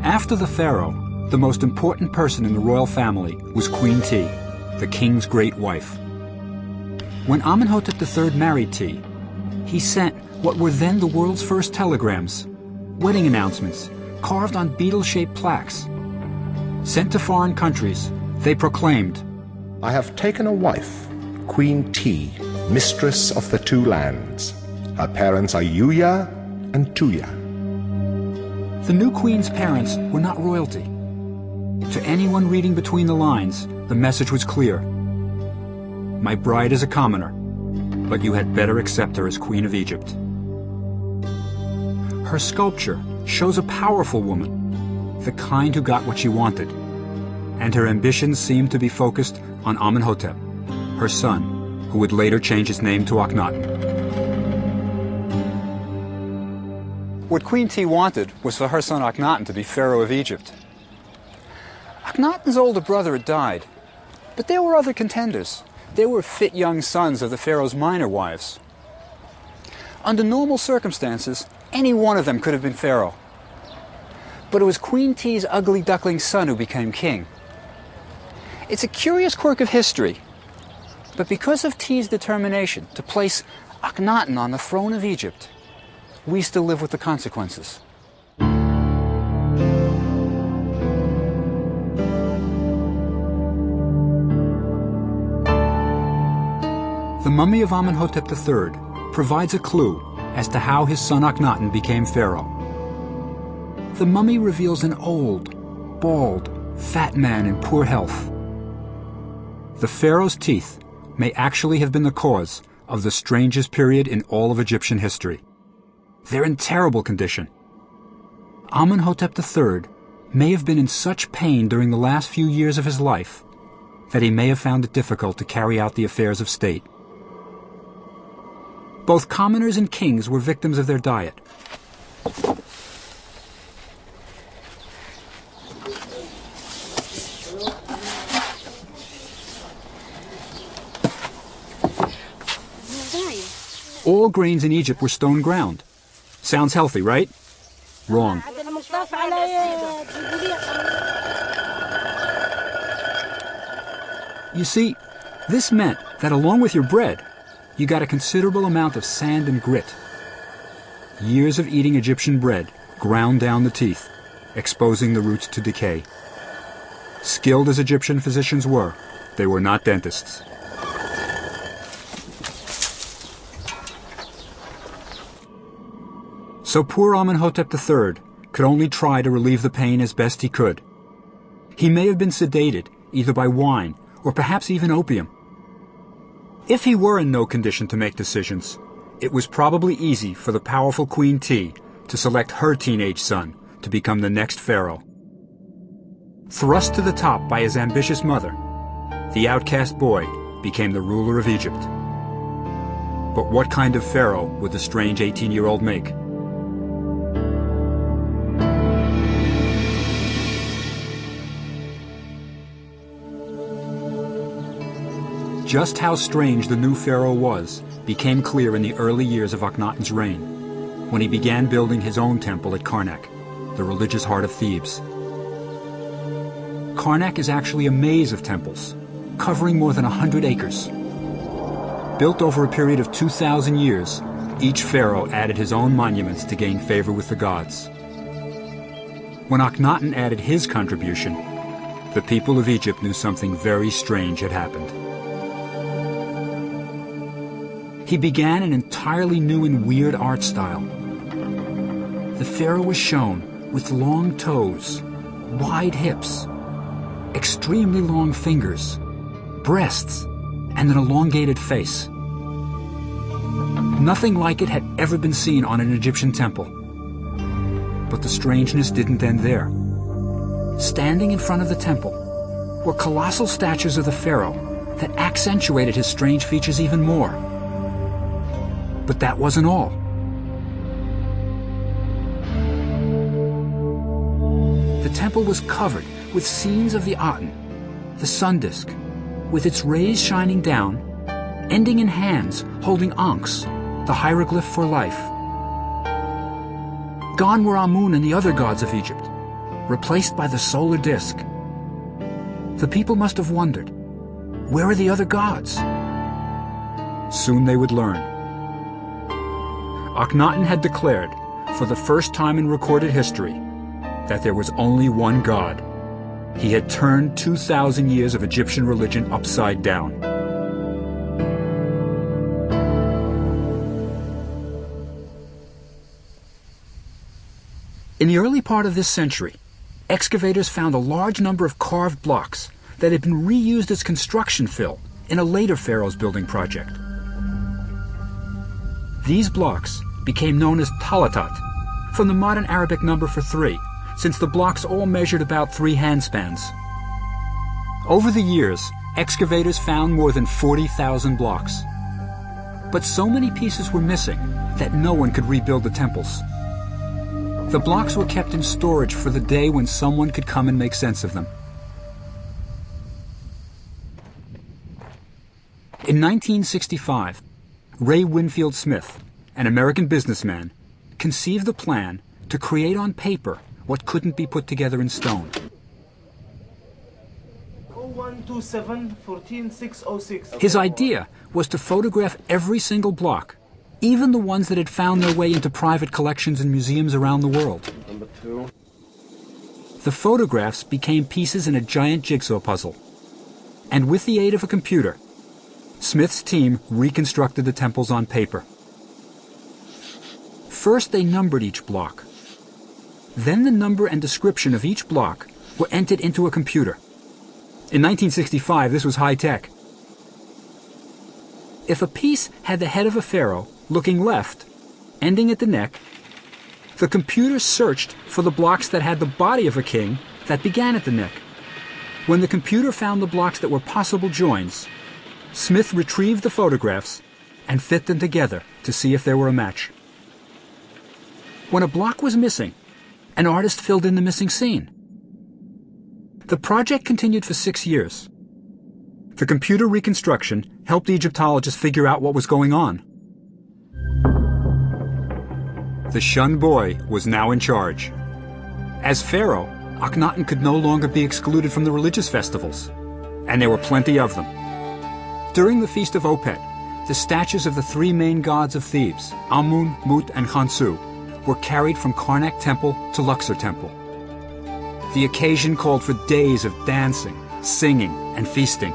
After the pharaoh, the most important person in the royal family was Queen T, the king's great wife. When Amenhotep III married T, he sent what were then the world's first telegrams, wedding announcements, carved on beetle-shaped plaques. Sent to foreign countries, they proclaimed, "I have taken a wife, Queen T, mistress of the two lands. Her parents are Yuya and Tuya." The new queen's parents were not royalty. To anyone reading between the lines, the message was clear. My bride is a commoner, but you had better accept her as Queen of Egypt. Her sculpture shows a powerful woman, the kind who got what she wanted, and her ambitions seemed to be focused on Amenhotep, her son, who would later change his name to Akhenaten. What Queen T wanted was for her son Akhenaten to be Pharaoh of Egypt. Akhenaten's older brother had died, but there were other contenders. There were fit young sons of the Pharaoh's minor wives. Under normal circumstances, any one of them could have been Pharaoh. But it was Queen T's ugly duckling son who became king. It's a curious quirk of history, but because of T's determination to place Akhenaten on the throne of Egypt, we still live with the consequences. The mummy of Amenhotep III provides a clue as to how his son Akhenaten became pharaoh. The mummy reveals an old, bald, fat man in poor health. The pharaoh's teeth may actually have been the cause of the strangest period in all of Egyptian history. They're in terrible condition. Amenhotep III may have been in such pain during the last few years of his life that he may have found it difficult to carry out the affairs of state. Both commoners and kings were victims of their diet. All grains in Egypt were stone ground. Sounds healthy, right? Wrong. You see, this meant that along with your bread, you got a considerable amount of sand and grit. Years of eating Egyptian bread ground down the teeth, exposing the roots to decay. Skilled as Egyptian physicians were, they were not dentists. So poor Amenhotep III could only try to relieve the pain as best he could. He may have been sedated, either by wine or perhaps even opium. If he were in no condition to make decisions, it was probably easy for the powerful Queen T to select her teenage son to become the next pharaoh. Thrust to the top by his ambitious mother, the outcast boy became the ruler of Egypt. But what kind of pharaoh would the strange 18-year-old make? Just how strange the new pharaoh was became clear in the early years of Akhenaten's reign, when he began building his own temple at Karnak, the religious heart of Thebes. Karnak is actually a maze of temples, covering more than 100 acres. Built over a period of 2,000 years, each pharaoh added his own monuments to gain favor with the gods. When Akhenaten added his contribution, the people of Egypt knew something very strange had happened. He began an entirely new and weird art style. The pharaoh was shown with long toes, wide hips, extremely long fingers, breasts, and an elongated face. Nothing like it had ever been seen on an Egyptian temple. But the strangeness didn't end there. Standing in front of the temple were colossal statues of the pharaoh that accentuated his strange features even more. But that wasn't all. The temple was covered with scenes of the Aten, the sun disk, with its rays shining down, ending in hands holding Ankhs, the hieroglyph for life. Gone were Amun and the other gods of Egypt, replaced by the solar disk. The people must have wondered, where are the other gods? Soon they would learn. Akhenaten had declared, for the first time in recorded history, that there was only one God. He had turned 2,000 years of Egyptian religion upside down. In the early part of this century, excavators found a large number of carved blocks that had been reused as construction fill in a later pharaoh's building project. These blocks became known as talatat, from the modern Arabic number for 3, since the blocks all measured about 3 handspans. Over the years, excavators found more than 40,000 blocks. But so many pieces were missing that no one could rebuild the temples. The blocks were kept in storage for the day when someone could come and make sense of them. In 1965, Ray Winfield Smith, an American businessman, conceived the plan to create on paper what couldn't be put together in stone. 0127-14606. His idea was to photograph every single block, even the ones that had found their way into private collections and museums around the world. Number 2. The photographs became pieces in a giant jigsaw puzzle. And with the aid of a computer, Smith's team reconstructed the temples on paper. First, they numbered each block. Then the number and description of each block were entered into a computer. In 1965, this was high-tech. If a piece had the head of a pharaoh looking left, ending at the neck, the computer searched for the blocks that had the body of a king that began at the neck. When the computer found the blocks that were possible joins, Smith retrieved the photographs and fit them together to see if there were a match. When a block was missing, an artist filled in the missing scene. The project continued for 6 years. The computer reconstruction helped Egyptologists figure out what was going on. The shunned boy was now in charge. As pharaoh, Akhenaten could no longer be excluded from the religious festivals, and there were plenty of them. During the Feast of Opet, the statues of the 3 main gods of Thebes, Amun, Mut, and Khonsu, were carried from Karnak Temple to Luxor Temple. The occasion called for days of dancing, singing, and feasting.